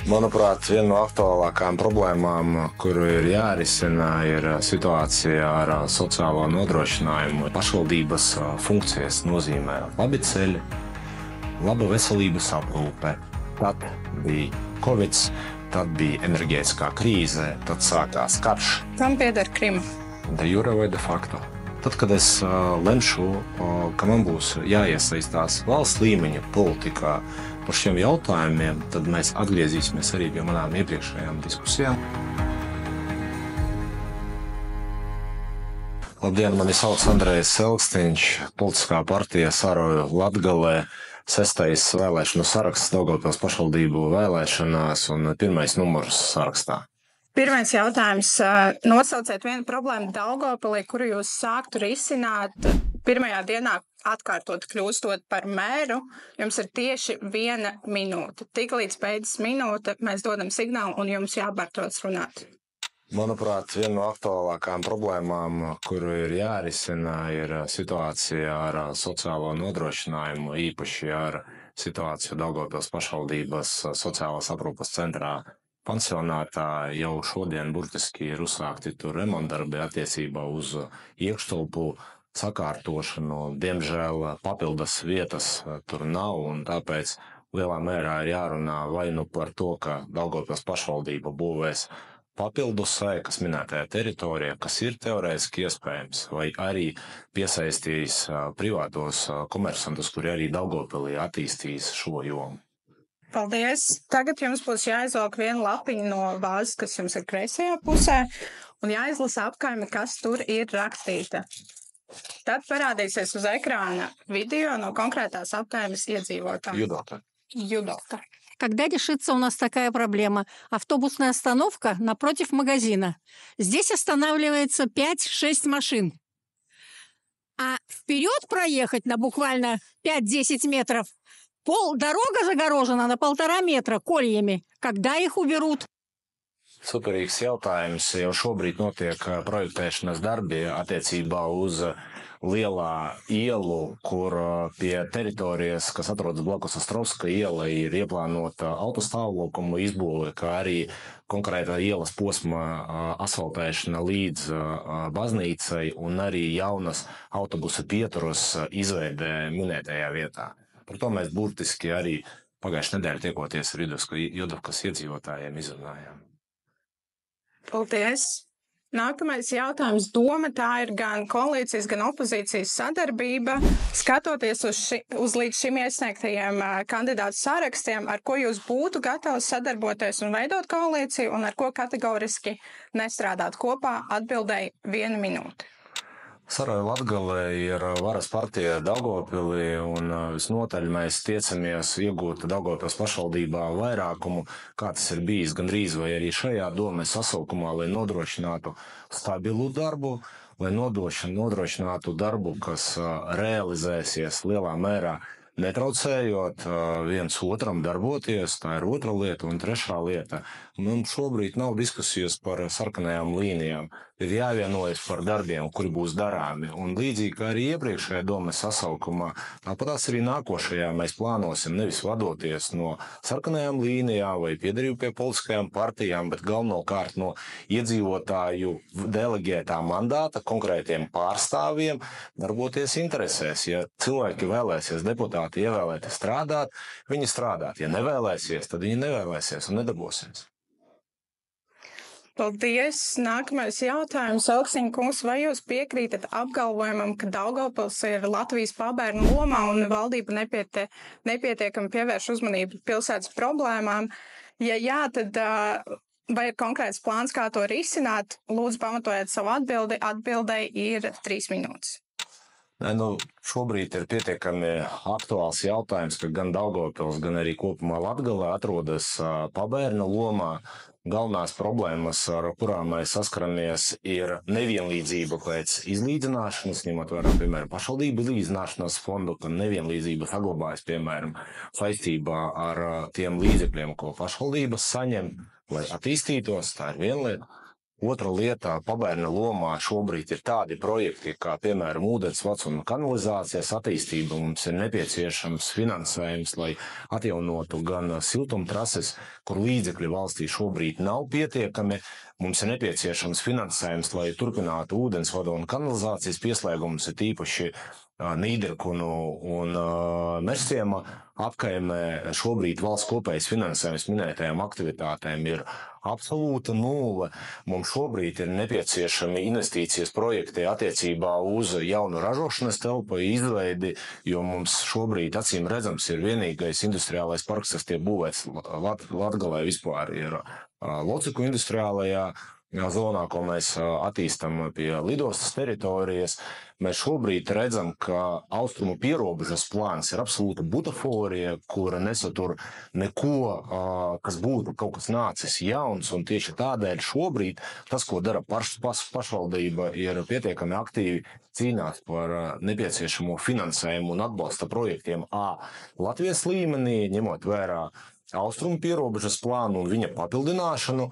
Manuprāt, viena no aktuālākām problēmām, kuru ir jārisina, ir situācija ar sociālo nodrošinājumu. Pašvaldības funkcijas nozīmē labi ceļi, laba veselības aprūpe. Tad bija Covid, tad bija enerģētiskā krīze, tad sākās karš. Kam pieder Krima? De jure vai de facto. Tad, kad es lemšu, ka man būs jāiesaistās valsts līmeņa politikā par šiem jautājumiem, tad mēs atgriezīsimies arī pie manām iepriekšējām diskusijām. Labdien, mani sauc Andrejs Elksniņš, politiskā partija Saroja Latgalē, 6. vēlēšanu saraksts Daugavpils pašvaldību vēlēšanās un 1. numurs sarakstā. Pirmais jautājums. Nosauciet vienu problēmu Daugavpilī, kuru jūs sāktu risināt pirmajā dienā atkārtot kļūstot par mēru. Jums ir tieši 1 minūte. Tik līdz beidzas minūte, mēs dodam signālu un jums jābārtots runāt. Manuprāt, viena no aktuālākām problēmām, kuru ir jārisina, ir situācija ar sociālo nodrošinājumu, īpaši ar situāciju Daugavpils pašvaldības sociālās aprūpes centrā. Pansionātā jau šodien burtiski ir uzsākti tur remontdarbi attiecībā uz iekštelpu sakārtošanu. Diemžēl papildas vietas tur nav, un tāpēc lielā mērā ir jārunā vai nu par to, ka Daugavpils pašvaldība būvēs papildus sēkas minētajā teritorijā, kas ir teorētiski iespējams, vai arī piesaistīs privātos komersantus, kuri arī Daugavpilī attīstīs šo jomu. Paldies! Tagad jums būs jāizvelk viena lapiņa no vāzes, kas jums ir kreisajā pusē, un jāizlasa apkaime, kas tur ir rakstīta. Tad parādīsies uz ekrāna video no конкретās apkaimes iedzīvotāja. Юдока. Когда решится у нас такая проблема? Автобусная остановка напротив магазина. Здесь останавливается 5-6 машин. А вперед проехать на буквально 5-10 метров дорога загорожена на 1,5 метра кольями. Когда их уберут? Superīgs jautājums. Jau šobrīd notiek projektēšanas darbi attiecībā uz lielā ielu, kur pie teritorijas, kas atrodas blakus Ostrovska iela, ir ieplānota autostāvlokumu izbūve, kā arī konkrētā ielas posma asfaltēšana līdz baznīcai un arī jaunas autobusu pieturas izveidē minētajā vietā. Par to mēs burtiski arī pagājušajā nedēļā tiekoties ar Judovkas iedzīvotājiem izrunājām. Paldies! Nākamais jautājums. Doma tā ir gan koalīcijas, gan opozīcijas sadarbība. Skatoties uz līdz šim iesniegtajiem kandidātu sarakstiem, ar ko jūs būtu gatavs sadarboties un veidot koalīciju, un ar ko kategoriski nestrādāt kopā, atbildēja 1 minūte. Saroja Latgalē ir varas partija Daugavpilī, un visnotaļ mēs tiecamies iegūt Daugavpils pašvaldībā vairākumu, kā tas ir bijis gandrīz vai arī šajā Domes sasaukumā, lai nodrošinātu stabilu darbu, lai nodrošinātu darbu, kas realizēsies lielā mērā, netraucējot viens otram darboties. Tā ir otra lieta, un trešā lieta. Mums šobrīd nav diskusijas par sarkanajām līnijām. Ir jāvienojas par darbiem, kuri būs darāmi. Un līdzīgi kā arī iepriekšējā Domes sasaukumā, tāpatās arī nākošajā mēs plānosim nevis vadoties no sarkanajām līnijām vai piederību pie politiskajām partijām, bet galvenokārt no iedzīvotāju deleģētā mandāta konkrētiem pārstāvjiem darboties interesēs. Ja cilvēki vēlēsies deputāti ievēlēti strādāt, viņi strādāt. Ja nevēlēsies, tad viņi nevēlēsies un nedarbosies. Paldies! Nākamais jautājums. Elksniņa kungs, vai jūs piekrītat apgalvojumam, ka Daugavpils ir Latvijas pabērnu lomā un valdība nepietiekami pievērš uzmanību pilsētas problēmām? Ja jā, tad vai ir konkrēts plāns, kā to risināt? Lūdzu, pamatojiet savu atbildi. Atbildei ir 3 minūtes. Šobrīd ir pietiekami aktuāls jautājums, ka gan Daugavpils, gan arī kopumā Latgalē atrodas pabērnu lomā. Galvenās problēmas, ar kurām mēs saskaramies, ir nevienlīdzība pēc izlīdzināšanas, ņemot vērā, piemēram, pašvaldību izlīdzināšanas fondu, ka nevienlīdzība saglabājas, piemēram, saistībā ar tiem līdzekļiem, ko pašvaldības saņem, lai attīstītos. Tā ir viena lieta. Otra lieta pabērna lomā šobrīd ir tādi projekti, kā piemēram ūdens vecuma kanalizācijas attīstība. Mums ir nepieciešams finansējums, lai atjaunotu gan siltumtrases, kur līdzekļi valstī šobrīd nav pietiekami. Mums ir nepieciešams finansējums, lai turpinātu ūdensvadu un kanalizācijas pieslēgumus, ir tīpaši Nīderkunu un Mežciema apkaimē. Šobrīd valsts kopējais finansējums minētajām aktivitātēm ir absolūta nulle. Mums šobrīd ir nepieciešami investīcijas projekti attiecībā uz jaunu ražošanas telpu izveidi, jo mums šobrīd, acīm redzams, ir vienīgais industriālais parks, kas tiek būvēts Latgalē vispār, ir Lociku industriālajā zonā, ko mēs attīstam pie lidostas teritorijas. Mēs šobrīd redzam, ka austrumu pierobežas plāns ir absolūta butaforija, kura nesatur neko, kas būtu kaut kas nācis jauns, un tieši tādēļ šobrīd tas, ko dara pašvaldība, ir pietiekami aktīvi cīnās par nepieciešamo finansējumu un atbalsta projektiem Latvijas līmenī, ņemot vērā austrumu pierobežas plānu un viņa papildināšanu,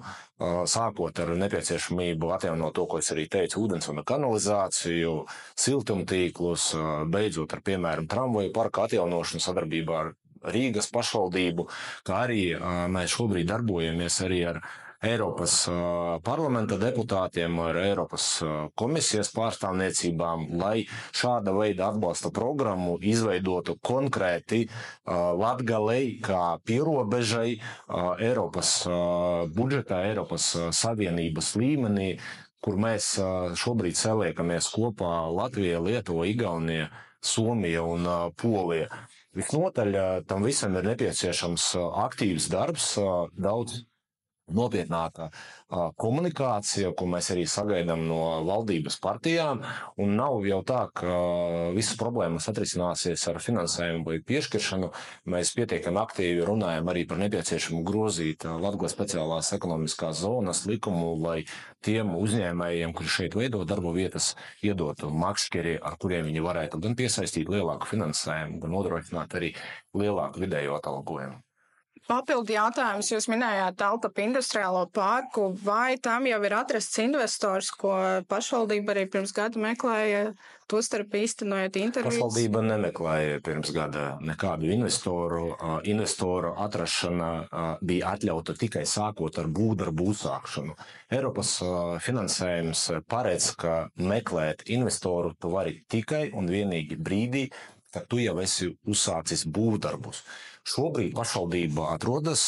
sākot ar nepieciešamību atjaunot to, ko es arī teicu, ūdens un kanalizāciju, siltumtīklus, beidzot ar, piemēram, tramvaju parka atjaunošanu sadarbībā ar Rīgas pašvaldību, kā arī mēs šobrīd darbojamies arī ar Eiropas parlamenta deputātiem, ar Eiropas komisijas pārstāvniecībām, lai šāda veida atbalsta programmu izveidotu konkrēti Latgalei kā pierobežai Eiropas budžetā, Eiropas Savienības līmenī, kur mēs šobrīd saliekamies kopā Latvija, Lietuva, Igaunija, Somija un Polija. Visnotaļ tam visam ir nepieciešams aktīvs darbs, daudz nopietnāka komunikācija, ko mēs arī sagaidām no valdības partijām, un nav jau tā, ka visas problēmas atrisināsies ar finansējumu vai piešķiršanu. Mēs pietiekami aktīvi runājam arī par nepieciešamu grozīt Latgales speciālās ekonomiskās zonas likumu, lai tiem uzņēmējiem, kuri šeit veido darba vietas, iedotu makšķeri, ar kuriem viņi varētu gan piesaistīt lielāku finansējumu, gan nodrošināt arī lielāku vidējo atalgojumu. Papildu jautājums, jūs minējāt Taltapu industriālo parku, vai tam jau ir atrasts investors, ko pašvaldība arī pirms gada meklēja, tostarp īstenojot intervijas? Pašvaldība nemeklēja pirms gada nekādu investoru. Investoru atrašana bija atļauta tikai sākot ar būvdarbu uzsākšanu. Eiropas finansējums paredz, ka meklēt investoru tu vari tikai un vienīgi brīdī, kad tu jau esi uzsācis būvdarbus. Šobrīd pašvaldība atrodas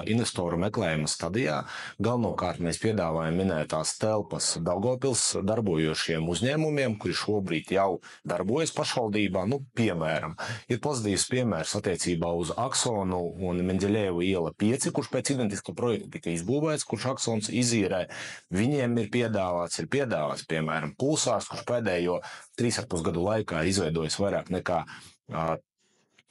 investoru meklējuma stadijā. Galvenokārt mēs piedāvājam minētās telpas Daugavpils darbojošiem uzņēmumiem, kuri šobrīd jau darbojas pašvaldībā. Piemēram, ir pozitīvs piemērs attiecībā uz Aksonu un Mendeļejevu iela 5, kurš pēc identiska projekta tika izbūvēts, kurš Aksons izīrē. Viņiem ir piedāvāts, piemēram, Pulsārs, kurš pēdējo 3,5 gadu laikā ir izveidojis vairāk nekā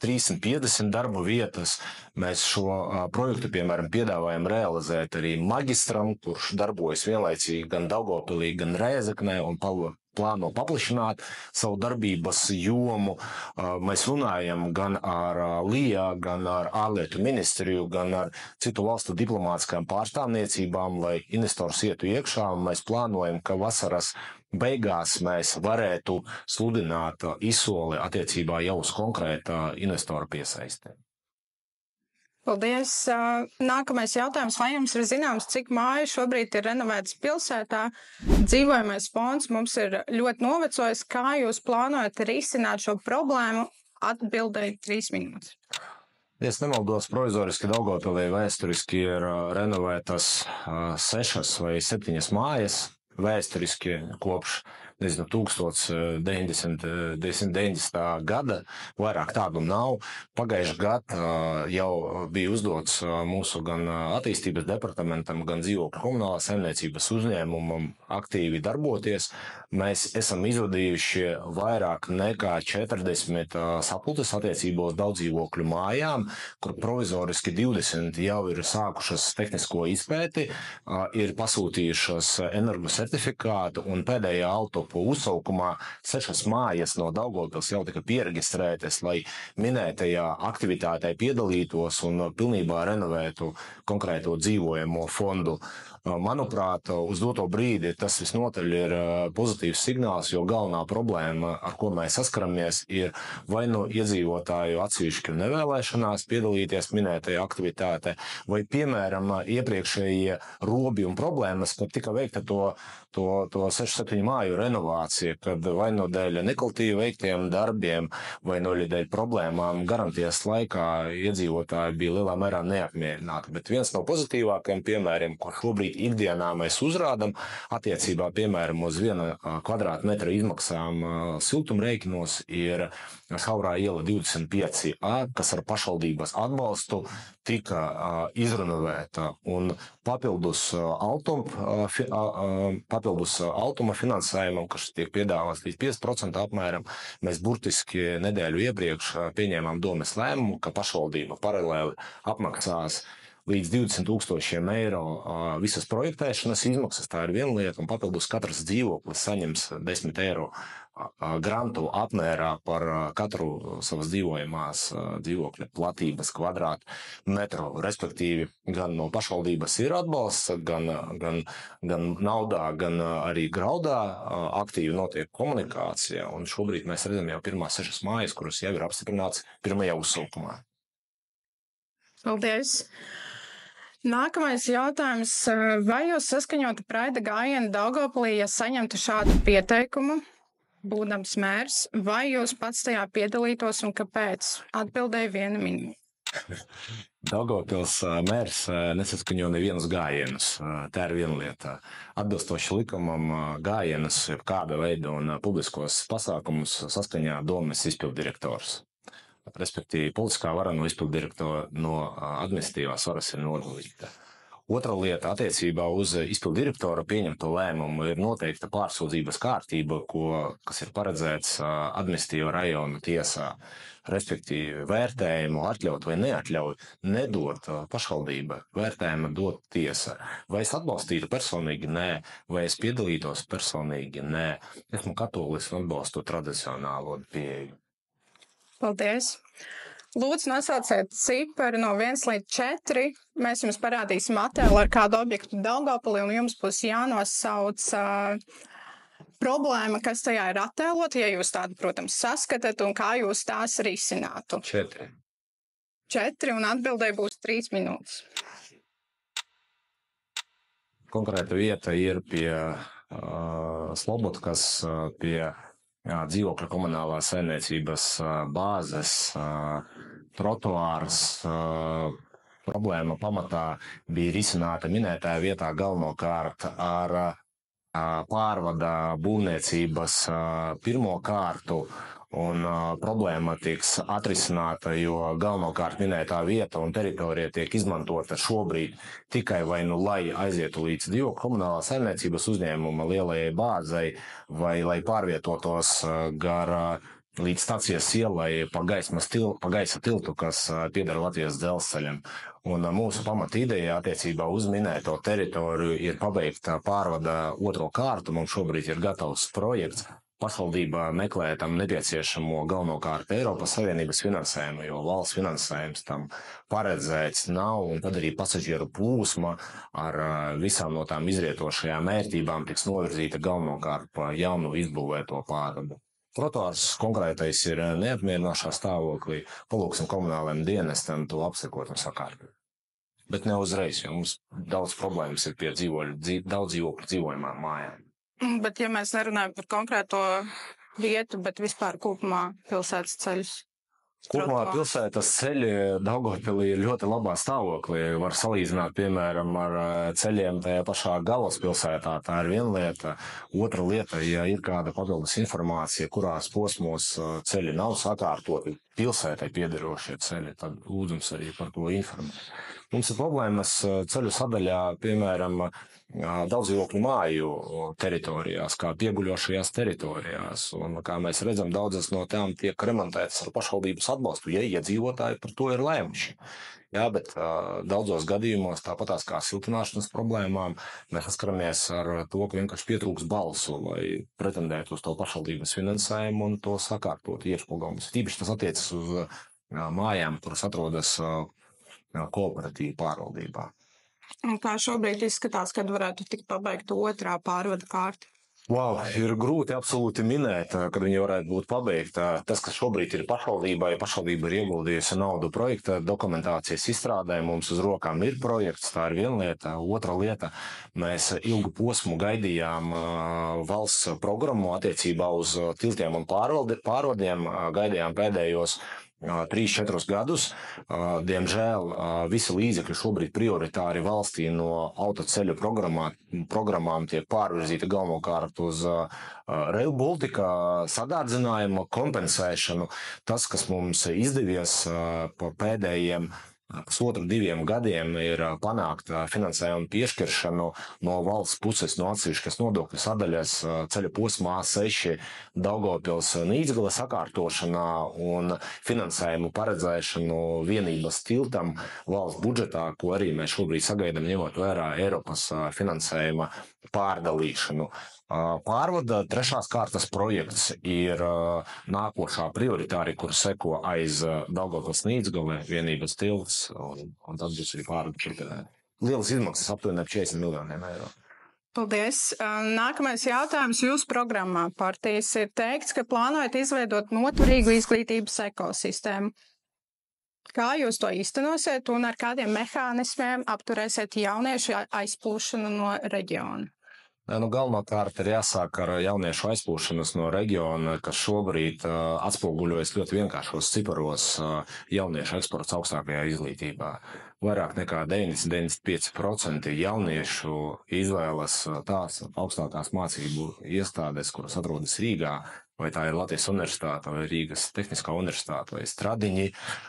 350 darba vietas. Mēs šo projektu, piemēram, piedāvājam realizēt arī Magistram, kurš darbojas vienlaicīgi gan Daugavpilī, gan Rēzeknē un plāno paplašināt savu darbības jomu. Mēs runājam gan ar LIA, gan ar ārlietu ministriju, gan ar citu valstu diplomātiskām pārstāvniecībām, lai investors ietu iekšā. Mēs plānojam, ka vasaras beigās mēs varētu sludināt izsoli attiecībā jau uz konkrēta investora piesaisti. Paldies. Nākamais jautājums. Vai jums ir zināms, cik māju šobrīd ir renovētas pilsētā? Dzīvojamais fonds mums ir ļoti novecojis. Kā jūs plānojat risināt šo problēmu? Atbildēju 3 minūtes. Es nemaldos, provizoriski Daugavpilī vēsturiski ir renovētas 6 vai 7 mājas. Vēsturiski kopš 1990. gada, vairāk tādu nav. Pagājušajā gadā jau bija uzdots mūsu gan attīstības departamentam, gan dzīvokļu komunālās saimniecības uzņēmumam aktīvi darboties. Mēs esam izvadījuši vairāk nekā 40 sapulces attiecībā uz daudzdzīvokļu mājām, kur provizoriski 20 jau ir sākušas tehnisko izpēti, ir pasūtījušas energosertifikātu, un pēdējā auto telpo uzsaukumā 6 mājas no Daugavpils jau tika pieregistrētas, lai minētajā aktivitātē piedalītos un pilnībā renovētu konkrēto dzīvojamo fondu. Manuprāt, uz doto brīdi tas visnotaļ ir pozitīvs signāls, jo galvenā problēma, ar ko mēs saskaramies, ir vai nu iedzīvotāju atsevišķu nevēlēšanās piedalīties minētajā aktivitātē, vai, piemēram, iepriekšējie robi un problēmas, kad tika veikta to 6-7 māju renovācija, kad vai no dēļ nekvalitīvi veiktiem darbiem, vai no dēļ problēmām garantijas laikā iedzīvotāji bija lielā mērā neapmierināti. Bet viens no pozitīvākajiem piemēriem, ko šobrīd ikdienā mēs uzrādam, attiecībā, piemēram, uz 1 kvadrātmetra izmaksām siltumrēķinos, ir Šaurā iela 25A, kas ar pašvaldības atbalstu tika izrenovēta, un papildus automa finansējumam, kas tiek piedāvāts līdz 5% apmēram, mēs burtiski nedēļu iepriekš pieņēmām domes lēmumu, ka pašvaldība paralēli apmaksās līdz 20 000 eiro visas projektēšanas izmaksas, tā ir viena lieta, un papildus katrs dzīvoklis saņems 10 eiro grantu apmērā par katru savas dzīvojamās dzīvokļa platības kvadrātmetru. Respektīvi, gan no pašvaldības ir atbalsts, gan naudā, gan arī graudā aktīvi notiek komunikācija, un šobrīd mēs redzam jau pirmās 6 mājas, kuras jau ir apstiprināts pirmajā uzsaukumā. Paldies! Nākamais jautājums. Vai jūs saskaņotu praida gājienu Daugavpilī, ja saņemtu šādu pieteikumu, būdams mērs, vai jūs pats tajā piedalītos un kāpēc? Atbildēja 1 minūte. Daugavpils mērs nesaskaņo nevienus gājienus. Tā ir viena lieta. Atbilstoši likumam gājienus, kāda veida un publiskos pasākumus saskaņā domes izpilddirektors. Respektīvi, politiskā vara no izpilddirektora no administratīvās varas ir nodalīta. Otra lieta attiecībā uz izpilddirektora pieņemto lēmumu ir noteikta pārsūdzības kārtība, kas ir paredzēts administratīva rajona tiesā. Respektīvi, vērtējumu atļaut vai neatļaut nedot pašvaldība, vērtējumu dot tiesa. Vai es atbalstītu personīgi? Nē. Vai es piedalītos personīgi? Nē. Esmu katolis un atbalstu tradicionālo pieeju. Paldies! Lūdzu, nosauciet cipari no 1 līdz 4. Mēs jums parādīsim attēlu ar kādu objektu Daugavpilī, un jums būs jānosauc problēma, kas tajā ir attēlota, ja jūs tādu, protams, saskatat, un kā jūs tās risinātu. 4. 4, un atbildēji būs 3 minūtes. Konkrēta vieta ir pie Slobodkas, pie dzīvokļa komunālās saimniecības bāzes, trotuārs. Problēma pamatā bija risināta minētajā vietā galvenokārt ar pārvada būvniecības pirmo kārtu, un problēma tiks atrisināta, jo galvenokārt minētā vieta un teritorija tiek izmantota šobrīd tikai vai nu lai aizietu līdz dzīvokļa komunālās saimniecības uzņēmuma lielajai bāzei, vai lai pārvietotos līdz stacijas ielai pa gaisa tiltu, kas pieder Latvijas dzelzceļam. Un mūsu pamata ideja attiecībā uz minēto teritoriju ir pabeigta pārvada 2. kārtu. Mums šobrīd ir gatavs projekts. Pašvaldība meklē tam nepieciešamo galvenokārt Eiropas Savienības finansējumu, jo valsts finansējums tam paredzēts nav, un tad arī pasažieru plūsma ar visām no tām izrietošajām mērķībām tiks novirzīta galvenokārt pa jaunu izbūvēto pārvadu. Trotuārs konkrētais ir neapmierinošā stāvoklī, palūksim komunālajiem dienestam to apsekot un sakārtot. Bet ne uzreiz, jo mums daudz problēmas ir pie daudz dzīvokļu dzīvojamām mājām. Bet ja mēs nerunājam par konkrēto vietu, bet vispār kopumā pilsētas ceļus? Kopumā pilsētas ceļi Daugavpilī ir ļoti labā stāvoklī. Var salīdzināt, piemēram, ar ceļiem tajā pašā galvaspilsētā. Tā ir viena lieta. Otra lieta, ja ir kāda papildus informācija, kurās posmos ceļi nav sakārtoti, pilsētai piederošie ceļi, tad lūdzums arī par to informēt. Mums ir problēmas ceļu sadaļā, piemēram, daudz dzīvokļu māju teritorijās, kā pieguļošajās teritorijās. Un, kā mēs redzam, daudzas no tām tiek remontētas ar pašvaldības atbalstu, ja iedzīvotāji par to ir lēmuši. Jā, bet daudzos gadījumos, tāpatās kā siltināšanas problēmām, mēs saskaramies ar to, ka vienkārši pietrūks balsu, lai pretendētu uz to pašvaldības finansējumu un to sakārtot iekšpagalmus. Tīpaši tas attiecas uz mājām, kuras atrodas kooperatīvu pārvaldībā. Un kā šobrīd izskatās, kad varētu tikt pabeigta otrā pārvada kārta? Wow, ir grūti absolūti minēt, kad viņi varētu būt pabeigta. Tas, kas šobrīd ir pašvaldībai, pašvaldība ir ieguldījusi naudu projekta dokumentācijas izstrādē, mums uz rokām ir projekts, tā ir viena lieta. Otra lieta, mēs ilgu posmu gaidījām valsts programmu attiecībā uz tiltiem un pārvadiem, gaidījām pēdējos 3-4 gadus. Diemžēl visi līdzekļi šobrīd prioritāri valstī no autoceļu programmām tiek pārvirzīti galvenokārt uz Rail Baltica sadārdzinājumu, kompensēšanu. Tas, kas mums izdevies pa pēdējiem 1,5–2 gadiem, ir panākt finansējumu piešķiršanu no valsts puses, no atsevišķas nodokļu sadaļas ceļa posmā 6 Daugavpils Nīdzgale sakārtošanā un finansējumu paredzēšanu vienības tiltam valsts budžetā, ko arī mēs šobrīd sagaidām, ņemot vērā Eiropas finansējuma pārdalīšanu. Pārvada 3. kārtas projekts ir nākošā prioritāri, kur seko aiz Daugavpils Nīdzgale, vienības tilts, un tad būs arī pārvada. Lielas izmaksas aptuveni 40 miljoniem eiro. Paldies. Nākamais jautājums. Jūsu programmā partijas ir teikts, ka plānojat izveidot noturīgu izglītības ekosistēmu. Kā jūs to īstenosiet un ar kādiem mehānismiem apturēsiet jauniešu aizplūšanu no reģiona? Galvenokārt ir jāsāk ar jauniešu aizplūšanas no reģiona, kas šobrīd atspoguļojas ļoti vienkāršos ciparos jauniešu eksports augstākajā izglītībā. Vairāk nekā 90–95% jauniešu izvēlas tās augstākās mācību iestādes, kuras atrodas Rīgā, vai tā ir Latvijas Universitāte, vai Rīgas Tehniskā universitāte, vai Stradiņi.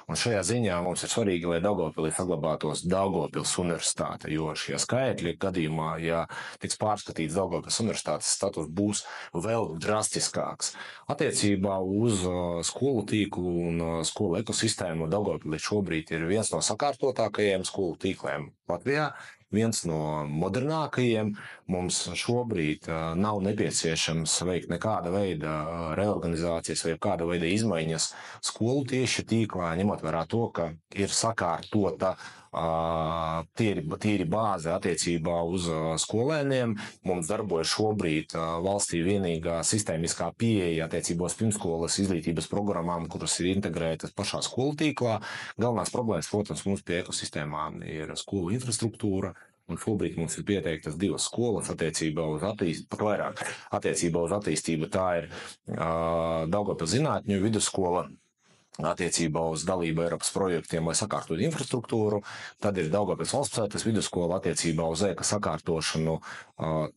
Un šajā ziņā mums ir svarīgi, lai Daugavpilī saglabātos Daugavpils Universitāte, jo šie skaitļi gadījumā, ja tiks pārskatīts Daugavpils Universitātes status, būs vēl drastiskāks. Attiecībā uz skolu tīklu un skolu ekosistēmu Daugavpilī šobrīd ir viens no sakārtotākajiem skolu tīkliem Latvijā. Viens no modernākajiem. Mums šobrīd nav nepieciešams veikt nekāda veida reorganizācijas vai kāda veida izmaiņas skolu tieši tīklā, ņemot vērā to, ka ir sakārtota tīri bāze attiecībā uz skolēniem. Mums darbojas šobrīd valstī vienīgā sistēmiskā pieeja attiecībos pirmskolas izglītības programmām, kuras ir integrētas pašā skolu tīklā. Galvenās problēmas, protams, mums pie ekosistēmām ir skolu infrastruktūra. Un šobrīd mums ir pieteiktas 2 skolas attiecībā uz attīstību, pat vairāk attiecībā uz attīstību. Tā ir Daugavpils Zinātņu vidusskola attiecībā uz dalību Eiropas projektiem, lai sakārtot infrastruktūru. Tad ir Daugavpils Valstspētes vidusskola attiecībā uz ēka sakārtošanu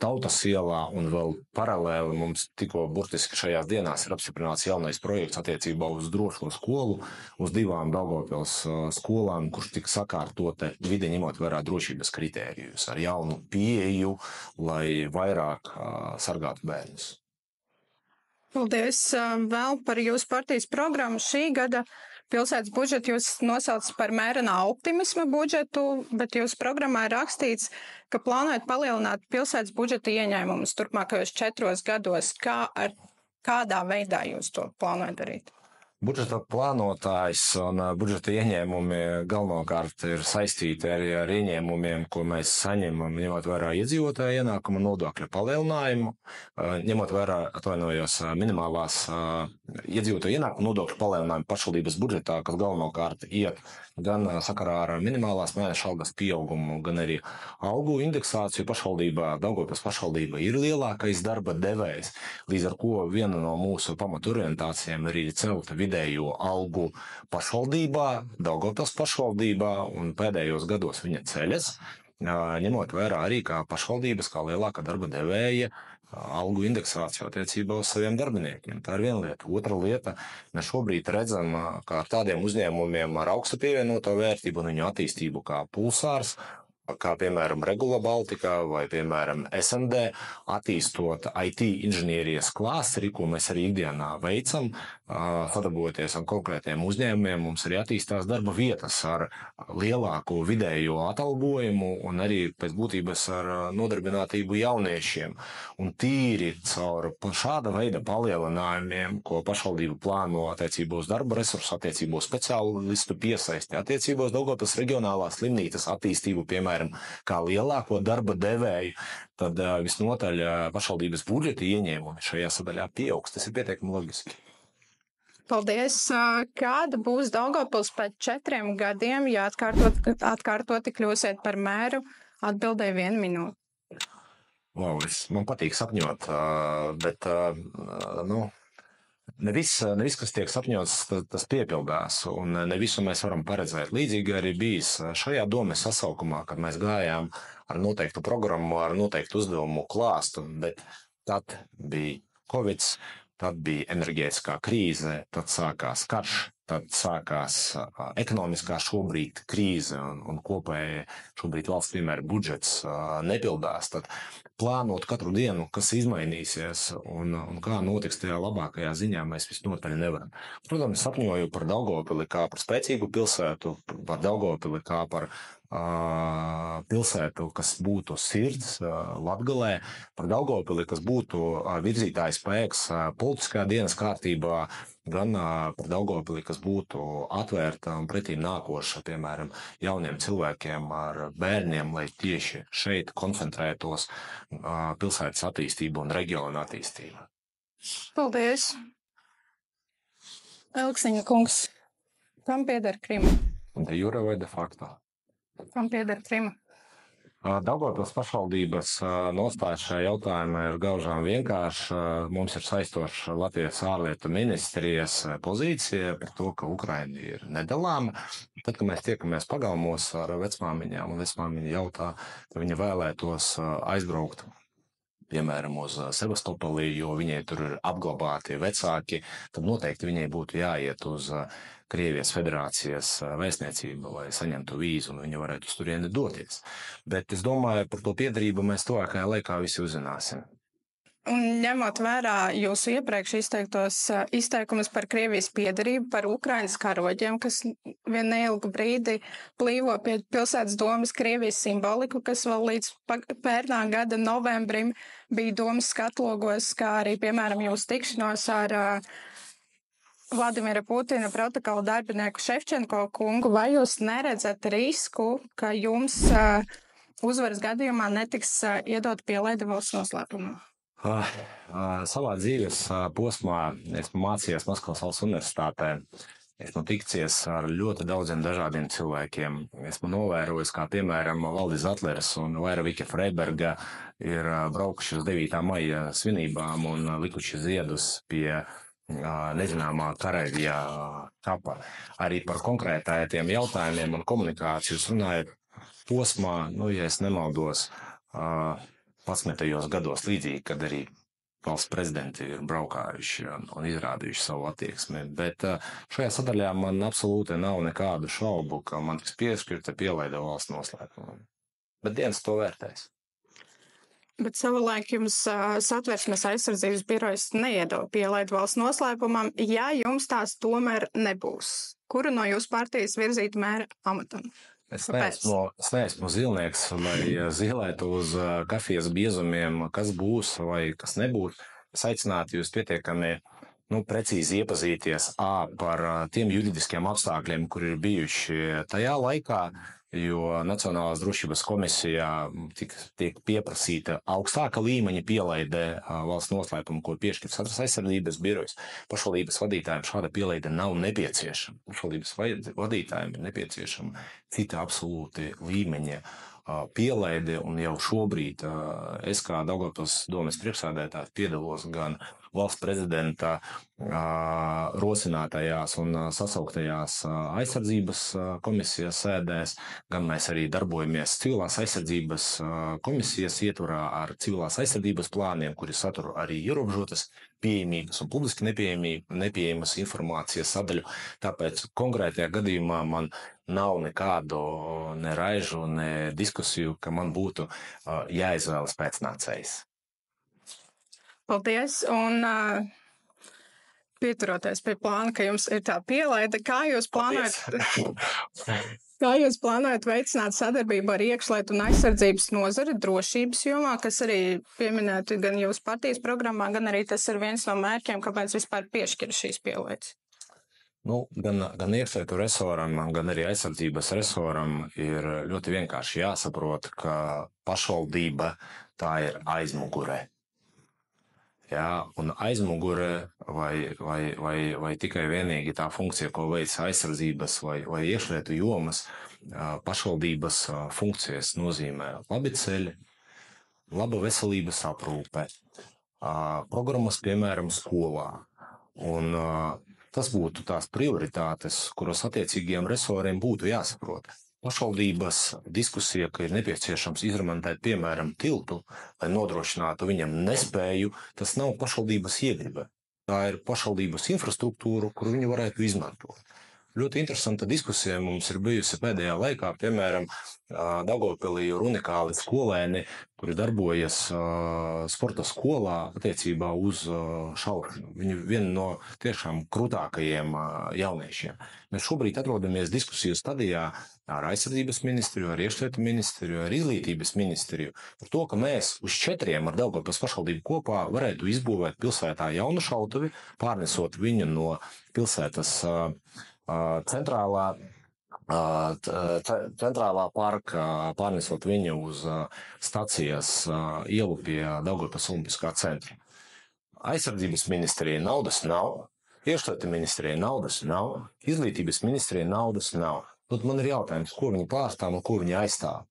Tautas ielā, un vēl paralēli mums tikko burtiski šajās dienās ir apstiprināts jaunais projekts attiecībā uz drošo skolu, uz 2 Daugavpils skolām, kurš tika sakārtota vide ņemot vērā drošības kritērijus ar jaunu pieeju, lai vairāk sargātu bērnus. Paldies. Vēl par jūsu partijas programmu. Šī gada pilsētas budžetu jūs nosaucat par mērenā optimisma budžetu, bet jūsu programmā ir rakstīts, ka plānojat palielināt pilsētas budžeta ieņēmumus turpmākajos 4 gados. Kādā veidā jūs to plānojat darīt? Budžeta plānotājs un budžeta ieņēmumi galvenokārt ir saistīti arī ar ieņēmumiem, ko mēs saņemam, ņemot vērā iedzīvotāju ienākuma nodokļa palielinājumu, ņemot vērā, atvainojos, minimālās iedzīvotāju ienākuma nodokļa palielinājumu pašvaldības budžetā, kas galvenokārt iet gan sakarā ar minimālās mēneša algas pieaugumu, gan arī algu indeksāciju pašvaldībā. Daugavpils pašvaldība ir lielākais darba devējs, līdz ar ko viena no mūsu pamatorientācijām ir celt vidējo algu pašvaldībā, Daugavpils pašvaldībā, un pēdējos gados viņa ceļas, ņemot vērā arī kā pašvaldības, kā lielākā darba devēja algu indeksāciju attiecībā uz saviem darbiniekiem. Tā ir viena lieta. Otra lieta, mēs šobrīd redzam, kā ar tādiem uzņēmumiem ar augstu pievienoto vērtību un viņu attīstību kā Pulsārs kā piemēram Regula Baltica vai piemēram SND, attīstot IT inženierijas klāsteri, ko mēs arī ikdienā veicam, sadarbojoties ar konkrētiem uzņēmumiem. Mums arī attīstās darba vietas ar lielāku vidējo atalgojumu un arī pēc būtības ar nodarbinātību jauniešiem. Un tīri caur šāda veida palielinājumiem, ko pašvaldība plāno attiecībos darba resursu, attiecībos speciālistu piesaisti, attiecībos Daugavpils reģionālās slimnīcas attīstību, piemēram, kā lielāko darba devēju, tad visnotaļ pašvaldības budžeta ieņēmumi šajā sadaļā pieaugs. Tas ir pietiekami loģiski. Paldies! Kāda būs Daugavpils pēc 4 gadiem, ja atkārtoti kļūsiet par mēru? Atbildēju 1 minūte. Wow, man patīk sapņot, bet ne viss, kas tiek sapņots, tas piepildās, un ne visu mēs varam paredzēt. Līdzīgi arī bijis šajā domes sasaukumā, kad mēs gājām ar noteiktu programmu, ar noteiktu uzdevumu klāstu, bet tad bija Covid, tad bija enerģētiskā krīze, tad sākās karš, tad sākās ekonomiskā šobrīd krīze un kopēji šobrīd valsts piemēra budžets nepildās. Tad plānot katru dienu, kas izmainīsies un kā notiks tajā labākajā ziņā, mēs visnotaļ nevaram. Protams, sapņoju par Daugavpili kā par spēcīgu pilsētu, par Daugavpili kā par pilsētu, kas būtu sirds Latgalē, par Daugavpili, kas būtu virzītājs spēks politiskā dienas kārtībā, gan par Daugavpili, kas būtu atvērta un pretīm nākoša, piemēram, jauniem cilvēkiem ar bērniem, lai tieši šeit koncentrētos pilsētas attīstība un reģiona attīstība. Paldies! Elksiņa kungs, kam pieder Krima? De jure vai de facto? Kam pieder Krima? Daugavpils pašvaldības nostāja šajā jautājumā ir gaužām vienkārša. Mums ir saistoša Latvijas ārlietu ministrijas pozīcija par to, ka Ukraina ir nedalāma. Tad, kad mēs tiekamies pagalmos ar vecmāmiņām un vecmāmiņa jautā, ka viņa vēlētos aizbraukt, piemēram, uz Sevastopolī, jo viņai tur ir apglabāti vecāki, tad noteikti viņai būtu jāiet uz Krievijas Federācijas vēstniecību, lai saņemtu vīzu un viņi varētu uz turieni doties. Bet es domāju, par to piederību mēs tuvākajā laikā visi uzzināsim. Un ņemot vērā jūsu iepriekš izteiktos izteikumus par Krievijas piederību, par Ukrainas karoģiem, kas vien neilgu brīdi plīvo pie pilsētas domas Krievijas simboliku, kas vēl līdz pērnā gada novembrim bija domas skatlogos, kā arī, piemēram, jūsu tikšanos ar Vladimira Putina protokola darbinieku Ševčenko kungu, vai jūs neredzat risku, ka jums uzvaras gadījumā netiks iedot pielaide valsts noslēpumā? Savā dzīves posmā esmu mācījies Maskavas valsts universitātē. Esmu ticies ar ļoti daudziem dažādiem cilvēkiem. Esmu novērojis, kā piemēram Valdis Zatlers un Vaira Vike Freiberga ir braukuši uz 9. maija svinībām un likuši ziedus pie nezināmā karavīra kapa. Arī par konkrētiem jautājumiem un komunikācijas runājot posmā, ja es nemaldos, 11. gados līdzīgi, kad arī valsts prezidenti ir braukājuši un izrādījuši savu attieksmi. Bet šajā sadaļā man absolūti nav nekādu šaubu, ka man tiks piešķirta pielaide valsts noslēpumam. Bet dienas to vērtēs. Bet savulaik jums Satversmes aizsardzības birojas neiedod pielaidi valsts noslēpumam, ja jums tās tomēr nebūs. Kuru no jūsu partijas virzīt mēra amatam? Es neesmu zilnieks, lai zilētu uz kafijas biezumiem, kas būs vai kas nebūs. Es aicinātu jūs pietiekami precīzi iepazīties par tiem juridiskiem apstākļiem, kur ir bijuši tajā laikā, jo Nacionālās drošības komisijā tiek pieprasīta augstāka līmeņa pielaide valsts noslēpumu, ko piešķir Satversmes aizsardzības birojas. Pašvaldības vadītājiem šāda pielaide nav nepieciešama. Pašvaldības vadītājiem ir nepieciešama cita absolūti līmeņa pielaide, un jau šobrīd es kā Daugavpils domes priekšsēdētājs piedalos gan valsts prezidenta rosinātajās un sasauktajās aizsardzības komisijas sēdēs, gan mēs arī darbojamies civilās aizsardzības komisijas ietvarā ar civilās aizsardzības plāniem, kuri satur arī ierobežotas pieejamības un publiski nepieejamas informācijas sadaļu. Tāpēc konkrētajā gadījumā man nav nekādu ne raižu, ne diskusiju, ka man būtu jāizvēlas pēcnācējs. Paldies! Un pieturoties pie plāna, ka jums ir tā pielaide, kā jūs plānojat veicināt sadarbību ar iekšlietu un aizsardzības nozari drošības jomā, kas arī pieminēti gan jūsu partijas programmā, gan arī tas ir viens no mērķiem, kāpēc vispār piešķir šīs pielaides? Gan iekšlietu resoram, gan arī aizsardzības resoram ir ļoti vienkārši jāsaprot, ka pašvaldība tā ir aizmugure. Jā, un aizmugure vai tikai vienīgi tā funkcija, ko veic aizsardzības vai iekšlietu jomas, pašvaldības funkcijas nozīmē labi ceļi, laba veselības aprūpe, programmas, piemēram, skolā. Un tas būtu tās prioritātes, kuras attiecīgiem resoriem būtu jāsaprot. Pašvaldības diskusija, ka ir nepieciešams izremontēt, piemēram, tiltu, lai nodrošinātu viņam nespēju, tas nav pašvaldības iegribe. Tā ir pašvaldības infrastruktūra, kuru viņi varētu izmantot. Ļoti interesanta diskusija mums ir bijusi pēdējā laikā, piemēram, Daugavpilī ir unikāli skolēni, kuri darbojas sporta skolā attiecībā uz šaušanu. Viņi vieni no tiešām krūtākajiem jauniešiem. Mēs šobrīd atrodamies diskusiju stadijā ar aizsardzības ministriju, ar iekšlietu ministriju, ar izglītības ministriju par to, ka mēs uz 4 ar Daugavpils pašvaldību kopā varētu izbūvēt pilsētā jaunu šautuvi, pārnesot viņu no pilsētas centrālā parka, pārnesot viņu uz stacijas ielu pie Daugavpils Olimpiskā centra. Aizsardzības ministrijai naudas nav, iekšlietu ministrijai naudas nav, izglītības ministrijai naudas nav. Tad man ir jautājums, ko viņi pārstāv un ko viņi aizstāv,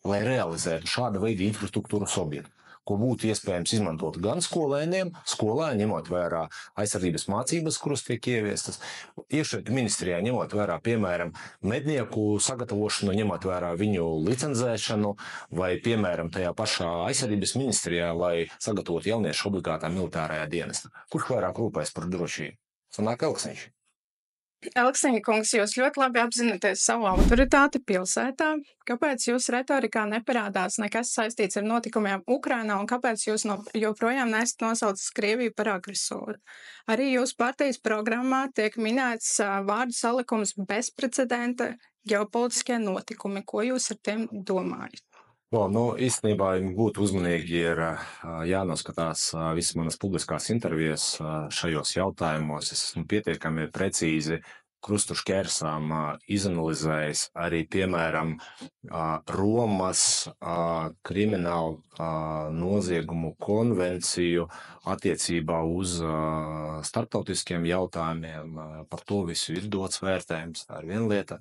lai realizētu šāda veida infrastruktūras objektu, ko būtu iespējams izmantot gan skolēniem, skolā, ņemot vērā aizsardzības mācības, kuras tiek ieviestas, iekšlietu ministrijā, ņemot vērā, piemēram, mednieku sagatavošanu, ņemot vērā viņu licencēšanu, vai, piemēram, tajā pašā aizsardzības ministrijā, lai sagatavotu jauniešu obligātā militārajā dienestā. Kurš vairāk rūpēs par drošību? Sanāk Elksniņš. Elksniņa kungs, jūs ļoti labi apzināties savu autoritāti pilsētā. Kāpēc jūsu retorikā neparādās nekas saistīts ar notikumiem Ukrainā un kāpēc jūs joprojām neesat nosaucis Krieviju par agresoru? Arī jūsu partijas programmā tiek minēts vārdu salikums bezprecedenta ģeopolitiskie notikumi. Ko jūs ar tiem domājat? Īstenībā būtu uzmanīgi ir jānoskatās visas manas publiskās intervijas šajos jautājumos. Es esmu pietiekami precīzi krustu šķērsām izanalizējis arī, piemēram, Romas kriminālu noziegumu konvenciju attiecībā uz starptautiskiem jautājumiem. Par to visu ir dots vērtējums. Tā ir viena lieta.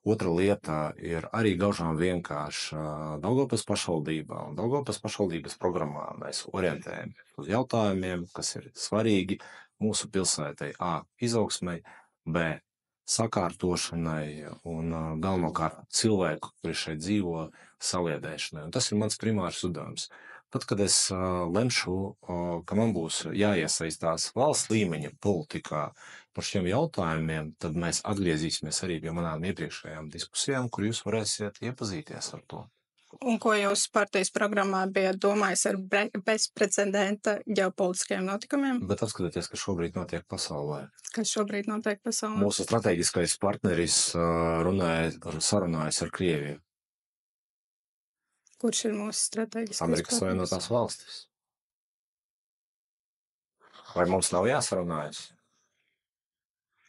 Otra lieta ir arī gaužām vienkārši Daugavpils pašvaldībā un Daugavpils pašvaldības programmā mēs orientējamies uz jautājumiem, kas ir svarīgi mūsu pilsētai A. izaugsmai, B. sakārtošanai un galvenokārt cilvēku, kuri šeit dzīvo, saliedēšanai. Un tas ir mans primārs uzdevums. Tad, kad es lemšu, ka man būs jāiesaistās valsts līmeņa politikā par šiem jautājumiem, tad mēs atgriezīsimies arī pie manām iepriekšējām diskusijām, kur jūs varēsiet iepazīties ar to. Un ko jūs partijas programmā bijat domājis ar bezprecedenta ģeopolitiskiem notikumiem? Bet apskatieties, kas šobrīd notiek pasaulē. Kas šobrīd notiek pasaulē? Mūsu strateģiskais partneris sarunājas ar Krieviju. Kurš ir mūsu strateģiskais Amerikas Savienotās valstis. Vai mums nav jāsarunājas?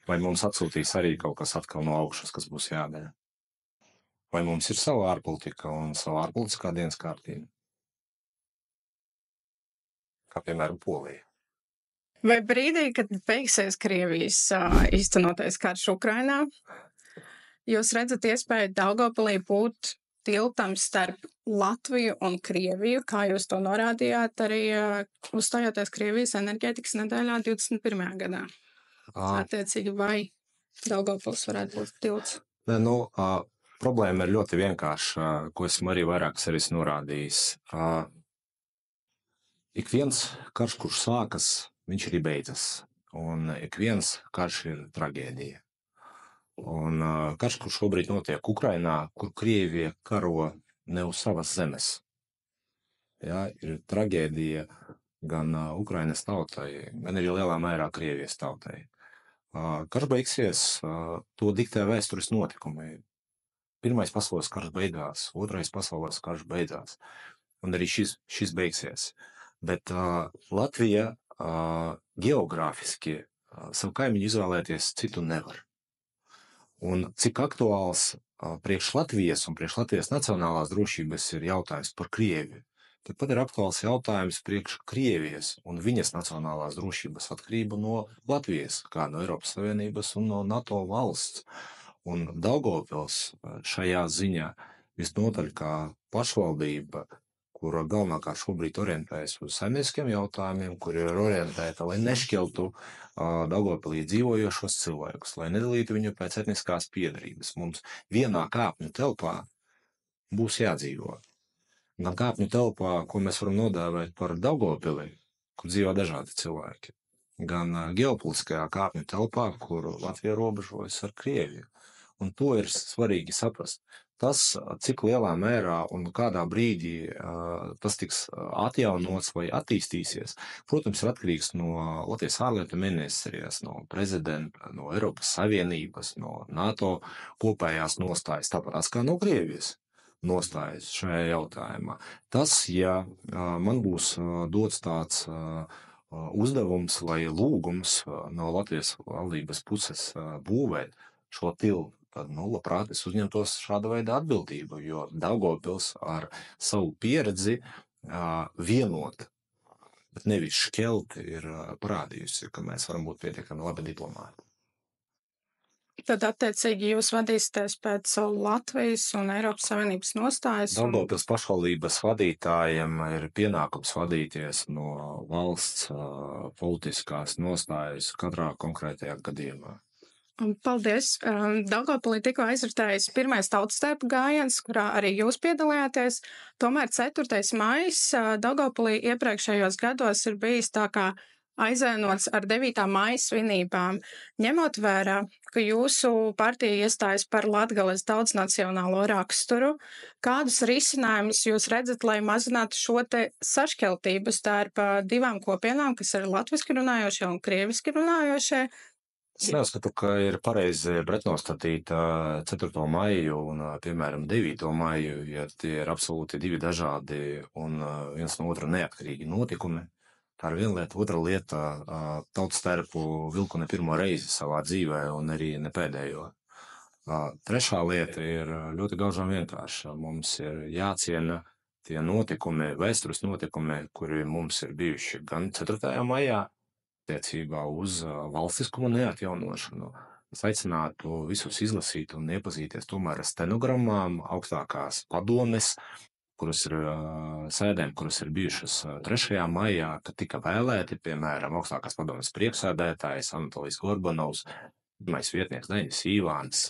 Vai mums atsūtīs arī kaut kas atkal no augšas, kas būs jādara? Vai mums ir sava ārpolitika un sava ārpolitiskā dienas kārtība? Kā piemēram Polija. Vai brīdī, kad beigsies Krievijas īstenotais karš Ukrainā, jūs redzat iespēju Daugavpilī būt tiltam starp Latviju un Krieviju, kā jūs to norādījāt arī uzstājoties Krievijas enerģētikas nedēļā 21. gadā? Attiecīgi, vai Daugavpils varētu būt tilts? Problēma ir ļoti vienkārša, ko esmu arī vairākas arī norādījis. Ik viens karš, kurš sākas, viņš arī beidzas. Un ik viens karš ir traģēdija. Un karš, kurš šobrīd notiek Ukrainā, kur Krievija karo ne uz savas zemes. Jā, ir traģēdija gan Ukrainas tautai, gan arī lielā mērā Krievijas tautai. Karš beigsies, to diktē vēstures notikumi. Pirmais pasaules karš beigās, otrais pasaules karš beigās, un arī šis beigsies. Bet Latvija geogrāfiski savu kaimiņu izvēlēties citu nevar. Un cik aktuāls priekš Latvijas un priekš Latvijas nacionālās drošības ir jautājums par Krieviju, tāpat ir aktuāls jautājums priekš Krievijas un viņas nacionālās drošības atkarību no Latvijas, kā no Eiropas Savienības un no NATO valsts. Un Daugavpils šajā ziņā visnotaļ kā pašvaldība, kura galvenokārt šobrīd orientējas uz saimnieciskiem jautājumiem, kur ir orientēta, lai nešķeltu Daugavpilī dzīvojošos cilvēkus, lai nedalītu viņu pēc etniskās piedarības. Mums vienā kāpņu telpā būs jādzīvo. Gan kāpņu telpā, ko mēs varam nodēvēt par Daugavpili, kur dzīvo dažādi cilvēki, gan ģeopolitiskajā kāpņu telpā, kur Latvija robežojas ar Krieviju. Un to ir svarīgi saprast. Tas, cik lielā mērā un kādā brīdī tas tiks atjaunots vai attīstīsies, protams, ir atkarīgs no Latvijas ārlietu ministrijas, no prezidenta, no Eiropas Savienības, no NATO kopējās nostājas, tāpat kā no Krievijas nostājas šajā jautājumā. Tas, ja man būs dots tāds uzdevums vai lūgums no Latvijas valdības puses būvēt šo tiltu, tad, labprāt, es uzņemtos šāda veida atbildību, jo Daugavpils ar savu pieredzi vienot, bet nevis šķelt, ir parādījusi, ka mēs varam būt pietiekami labi diplomāti. Tad, attiecīgi, jūs vadīsieties pēc Latvijas un Eiropas Savienības nostājas? Daugavpils pašvaldības vadītājiem ir pienākums vadīties no valsts politiskās nostājas katrā konkrētajā gadījumā. Paldies! Daugavpilī tikko aizritējis pirmais tautastērpu gājiens, kurā arī jūs piedalījāties. Tomēr 4. maijs Daugavpilī iepriekšējos gados ir bijis tā kā aizēnots ar 9. maija svinībām. Ņemot vērā, ka jūsu partija iestājas par Latgales daudznacionālo raksturu, kādus risinājumus jūs redzat, lai mazinātu šo te sašķeltību starp divām kopienām, kas ir latviski runājošie un krieviski runājošie? Es neuzskatu, ka ir pareizi pretnostatīt 4. maiju un, piemēram, 9. maiju, ja tie ir absolūti divi dažādi un viens no otra neatkarīgi notikumi. Tā ir viena lieta. Otra lieta - tautastērpu vilku ne pirmo reizi savā dzīvē un arī ne pēdējo. Trešā lieta ir ļoti gaužām vienkārša. Mums ir jāciena tie notikumi, vēstures notikumi, kuri mums ir bijuši gan 4. maijā, attiecībā uz valstiskumu neatjaunošanu. Es aicinātu visus izlasīt un iepazīties tomēr ar stenogrammām augstākās padomes, kuras ir sēdēm, kuras ir bijušas 3. maijā, kad tika vēlēti, piemēram, augstākās padomes priekšsēdētājs Anatolijs Gorbanovs, pirmais vietnieks Deņas Īvāns,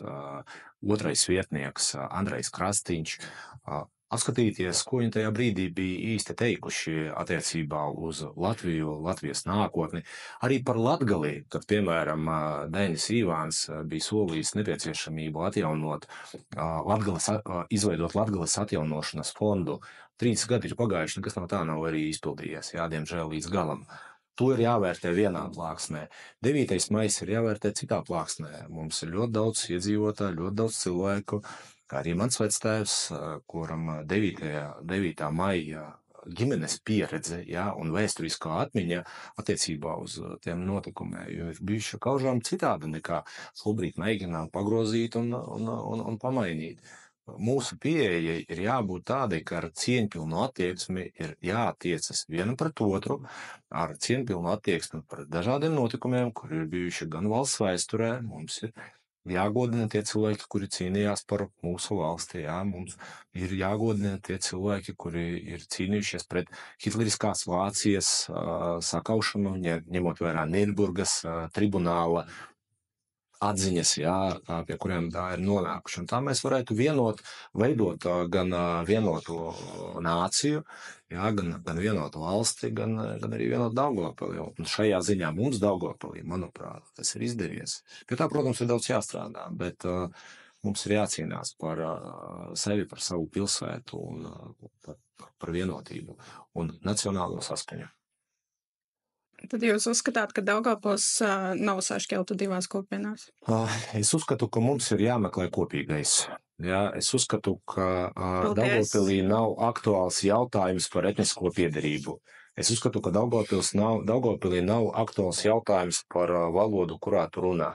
otrais vietnieks Andrejs Krastīņš, apskatīties, ko viņi tajā brīdī bija īsti teikuši attiecībā uz Latviju, Latvijas nākotni. Arī par Latgali, kad, piemēram, Deņas Īvāns bija solījis nepieciešamību izveidot Latgales atjaunošanas fondu. 3 gadi ir pagājuši, nekas no tā nav arī izpildījies, diemžēl līdz galam. To ir jāvērtē vienā plāksnē. 9. maijs ir jāvērtē citā plāksnē. Mums ir ļoti daudz iedzīvotāju, ļoti daudz cilvēku, kā arī mans vectēvs, kuram 9. maija ģimenes pieredze un vēsturiskā atmiņa attiecībā uz tiem notikumiem ir bijuši kaužām citādi nekā šobrīd mēģinām pagrozīt un pamainīt. Mūsu pieeja ir jābūt tādai, ka ar cieņpilnu attieksmi ir jātiecas vienam pret otru, ar cieņpilnu attieksmi par dažādiem notikumiem, kuri ir bijuši gan valsts vēsturē. Mums ir jāgodina tie cilvēki, kuri cīnījās par mūsu valsti. Mums ir jāgodina tie cilvēki, kuri ir cīnījušies pret hitleriskās Vācijas sakaušanu, ņemot vērā Nīrnbergas tribunāla atziņas, jā, pie kuriem tā ir nonākuši. Un tā mēs varētu veidot gan vienotu nāciju, jā, gan vienotu valsti, gan arī vienotu Daugavpili. Un šajā ziņā mums Daugavpilī, manuprāt, tas ir izdevies. Pie tā, protams, ir daudz jāstrādā, bet mums ir jācīnās par sevi, par savu pilsētu un par vienotību un nacionālo saskaņu. Tad jūs uzskatāt, ka Daugavpils nav sašķelta divās kopienās? Es uzskatu, ka mums ir jāmeklē kopīgais. Jā, es uzskatu, ka Paldies. Daugavpilī nav aktuāls jautājums par etnisko piederību. Es uzskatu, ka Daugavpilī nav aktuāls jautājums par valodu, kurā tu runā.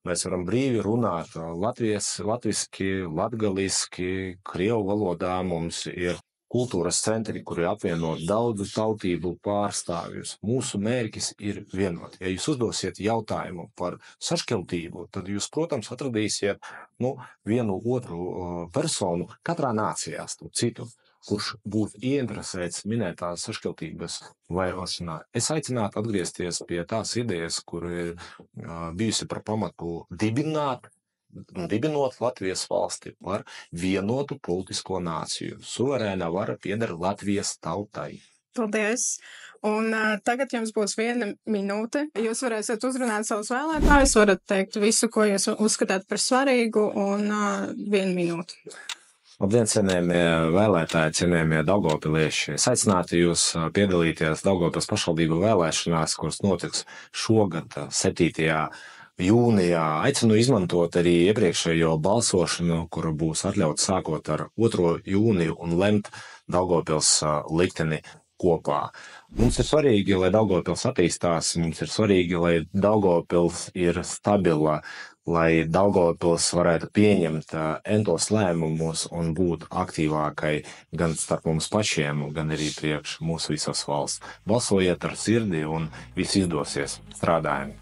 Mēs varam brīvi runāt latviski, latgaliski, krievu valodā. Mums ir kultūras centri, kuri apvieno daudzu tautību pārstāvjus. Mūsu mērķis ir vienot. Ja jūs uzdosiet jautājumu par sašķeltību, tad jūs, protams, atradīsiet vienu otru personu katrā nācijā, citu, kurš būtu ieinteresēts minētās sašķeltības vairošanā. Es aicinātu atgriezties pie tās idejas, kur ir bijusi par pamatu dibinot Latvijas valsti par vienotu politisko nāciju. Suverēna vara pieder Latvijas tautai. Paldies! Un tagad jums būs 1 minūte. Jūs varēsiet uzrunāt savus vēlētājus, varat teikt visu, ko jūs uzskatāt par svarīgu, un 1 minūte. Labdien, cienējamie vēlētāji, cienējamie daugavpilieši. Es aicinātu jūs piedalīties Daugavpils pašvaldību vēlēšanās, kuras notiks šogad 7. jūnijā. Aicinu izmantot arī iepriekšējo balsošanu, kura būs atļauta sākot ar 2. jūniju un lemt Daugavpils likteni kopā. Mums ir svarīgi, lai Daugavpils attīstās, mums ir svarīgi, lai Daugavpils ir stabila, lai Daugavpils varētu pieņemt entos lēmumus un būt aktīvākai gan starp mums pašiem, gan arī priekš mūsu visas valsts. Balsojiet ar sirdi un viss izdosies. Strādājam!